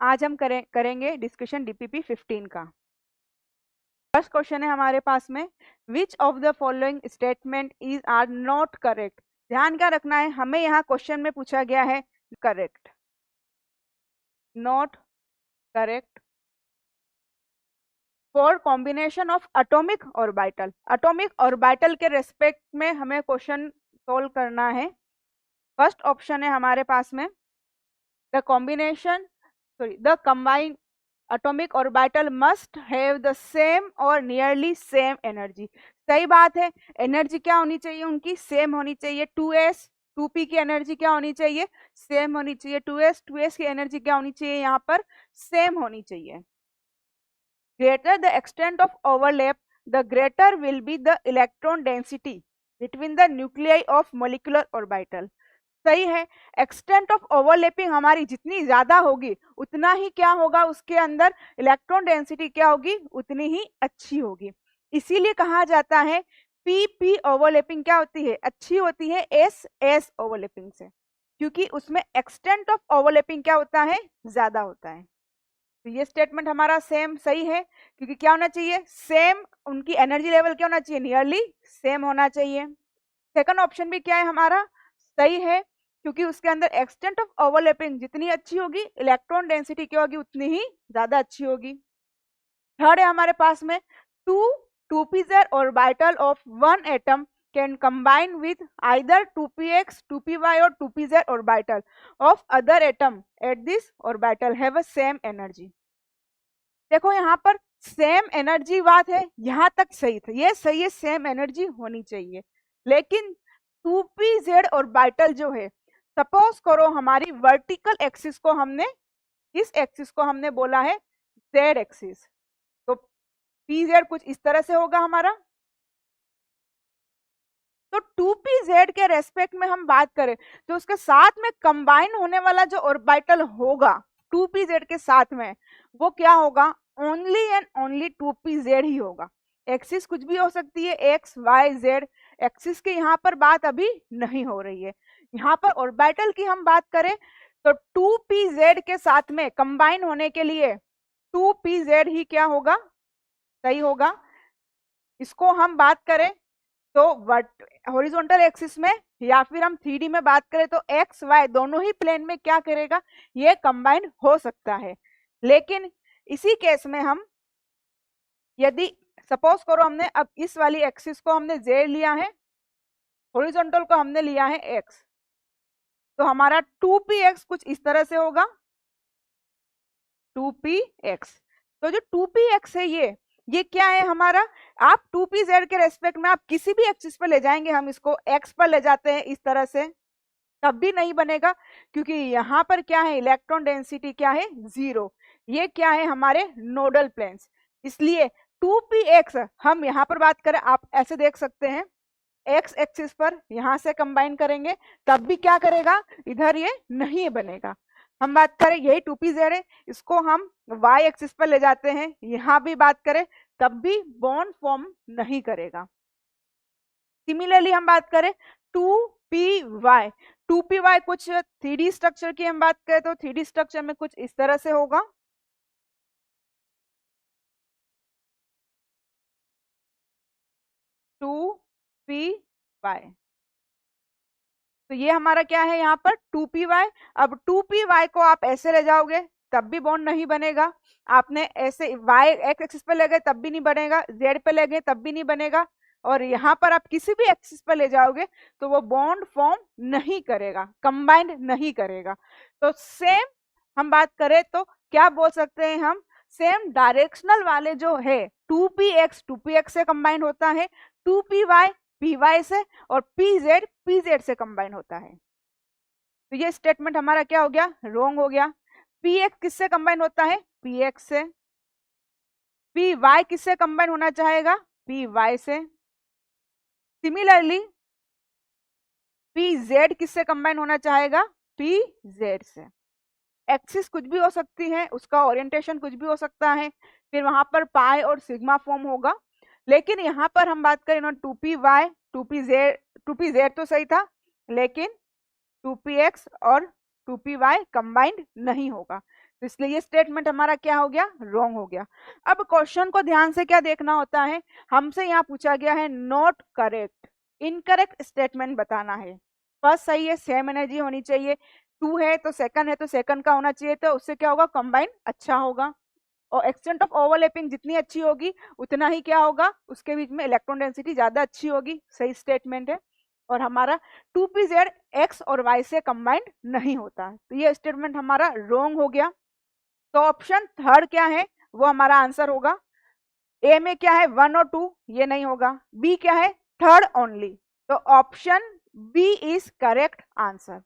आज हम करेंगे डिस्कशन डीपीपी 15 का। फर्स्ट क्वेश्चन है हमारे पास में, which of the following statement is are not correct. ध्यान क्या रखना है, हमें यहाँ क्वेश्चन में पूछा गया है correct, not correct for combination of atomic orbital. Atomic orbital के रेस्पेक्ट में हमें क्वेश्चन सोल्व करना है। फर्स्ट ऑप्शन है हमारे पास में, the combination the combined atomic orbital must have the same or nearly same energy। सही बात है, एनर्जी क्या होनी चाहिए उनकी, सेम होनी चाहिए। 2s 2p की एनर्जी क्या होनी चाहिए, सेम होनी चाहिए। 2s की एनर्जी क्या होनी चाहिए, यहाँ पर सेम होनी चाहिए। greater the extent of overlap, the greater will be the electron density between the nuclei of molecular orbital। सही है, एक्सटेंट ऑफ ओवरलैपिंग हमारी जितनी ज्यादा होगी उतना ही क्या होगा, उसके अंदर इलेक्ट्रॉन डेंसिटी क्या होगी, उतनी ही अच्छी होगी। इसीलिए कहा जाता है पी ओवरलैपिंग क्या होती है, अच्छी होती है एस ओवरलैपिंग से, क्योंकि उसमें एक्सटेंट ऑफ ओवरलैपिंग क्या होता है, ज्यादा होता है। तो ये स्टेटमेंट हमारा सेम सही है, क्योंकि क्या होना चाहिए, सेम, उनकी एनर्जी लेवल क्या होना चाहिए, नियरली सेम होना चाहिए। सेकंड ऑप्शन भी क्या है हमारा, सही है, क्योंकि उसके अंदर एक्सटेंट ऑफ ओवरलैपिंग जितनी अच्छी होगी, इलेक्ट्रॉन डेंसिटी क्या होगी, उतनी ही ज्यादा अच्छी होगी। थर्ड है हमारे पास में, 2p-z orbital of one atom can combine with either 2px, 2py or 2pz orbital of other atom at this orbital have a same energy। देखो यहाँ पर सेम एनर्जी बात है, यहाँ तक सही था, ये सही है, सेम एनर्जी होनी चाहिए। लेकिन 2pz ऑर्बिटल जो है, सपोज करो हमारी वर्टिकल एक्सिस को हमने, इस एक्सिस को हमने बोला है z एक्सिस, तो pz कुछ इस तरह से होगा हमारा। तो 2pz के रेस्पेक्ट में हम बात करें तो उसके साथ में कंबाइन होने वाला जो ऑर्बिटल होगा 2pz के साथ में, वो क्या होगा, ओनली एंड ओनली 2pz ही होगा। एक्सिस कुछ भी हो सकती है, एक्स वाई जेड, एक्सिस की यहाँ पर बात अभी नहीं हो रही है। यहाँ पर ऑर्बिटल की हम बात करें तो 2pz के साथ में कंबाइन होने के लिए 2pz ही क्या होगा, सही होगा। इसको हम बात करें तो हॉरिजॉन्टल एक्सिस में या फिर हम 3D में बात करें तो एक्स वाई दोनों ही प्लेन में क्या करेगा, ये कंबाइन हो सकता है। लेकिन इसी केस में हम, यदि सपोज करो हमने अब इस वाली एक्सिस को हमने जेड लिया है, हॉरिजॉन्टल को हमने लिया है एक्स, तो हमारा 2px कुछ इस तरह से होगा, 2px। तो जो 2px है ये क्या है हमारा, आप 2pz के रेस्पेक्ट में आप किसी भी एक्सिस पर ले जाएंगे, हम इसको x पर ले जाते हैं इस तरह से, तब भी नहीं बनेगा, क्योंकि यहाँ पर क्या है, इलेक्ट्रॉन डेंसिटी क्या है, 0। ये क्या है, हमारे नोडल प्लेन्स। इसलिए 2px हम यहाँ पर बात करें, आप ऐसे देख सकते हैं, x एक्सिस पर यहाँ से कंबाइन करेंगे तब भी क्या करेगा, इधर ये नहीं बनेगा। हम बात करें यही 2pz है, इसको हम y एक्सिस पर ले जाते हैं, यहाँ भी बात करें तब भी बॉन्ड फॉर्म नहीं करेगा। सिमिलरली हम बात करें 2py, 2py कुछ 3D स्ट्रक्चर की हम बात करें तो 3D स्ट्रक्चर में कुछ इस तरह से होगा, तो ये हमारा क्या है यहाँ पर 2py। अब 2py को आप ऐसे ले जाओगे तब भी बॉन्ड नहीं बनेगा, आपने ऐसे y x एक्सिस पे ले गए तब भी नहीं बनेगा, z पे ले गए तब भी नहीं बनेगा, और यहाँ पर आप किसी भी एक्सिस पर ले जाओगे तो वो बॉन्ड फॉर्म नहीं करेगा, कंबाइंड नहीं करेगा। तो सेम हम बात करें तो क्या बोल सकते हैं हम, सेम डायरेक्शनल वाले जो है 2px से कंबाइंड होता है, 2py py से, और pz से कंबाइन होता है। तो ये स्टेटमेंट हमारा क्या हो गया, रॉन्ग हो गया। px किससे कंबाइन होता है, px से। py किससे कंबाइन होना चाहेगा, py से। सिमिलरली pz किससे कंबाइन होना चाहेगा, pz से। एक्सिस कुछ भी हो सकती है, उसका ओरिएंटेशन कुछ भी हो सकता है, फिर वहां पर पाई और सिग्मा फॉर्म होगा। लेकिन यहाँ पर हम बात करें ना 2py 2pz तो सही था, लेकिन 2px और 2py कंबाइंड नहीं होगा। तो इसलिए ये स्टेटमेंट हमारा क्या हो गया, रॉन्ग हो गया। अब क्वेश्चन को ध्यान से क्या देखना होता है, हमसे यहाँ पूछा गया है नॉट करेक्ट, इनकरेक्ट स्टेटमेंट बताना है। फर्स्ट सही है, सेम एनर्जी होनी चाहिए, 2 है तो सेकंड का होना चाहिए, तो उससे क्या होगा, कंबाइन अच्छा होगा। और एक्सटेंट ऑफ ओवरलैपिंग जितनी अच्छी होगी उतना ही क्या होगा, उसके बीच में इलेक्ट्रॉन डेंसिटी ज्यादा अच्छी होगी, सही स्टेटमेंट है। और हमारा 2pz x और y से कंबाइंड नहीं होता, तो ये स्टेटमेंट हमारा रॉन्ग हो गया। तो ऑप्शन थर्ड क्या है, वो हमारा आंसर होगा। ए में क्या है, 1 और 2, ये नहीं होगा। बी क्या है, थर्ड ओनली, तो option B is correct answer.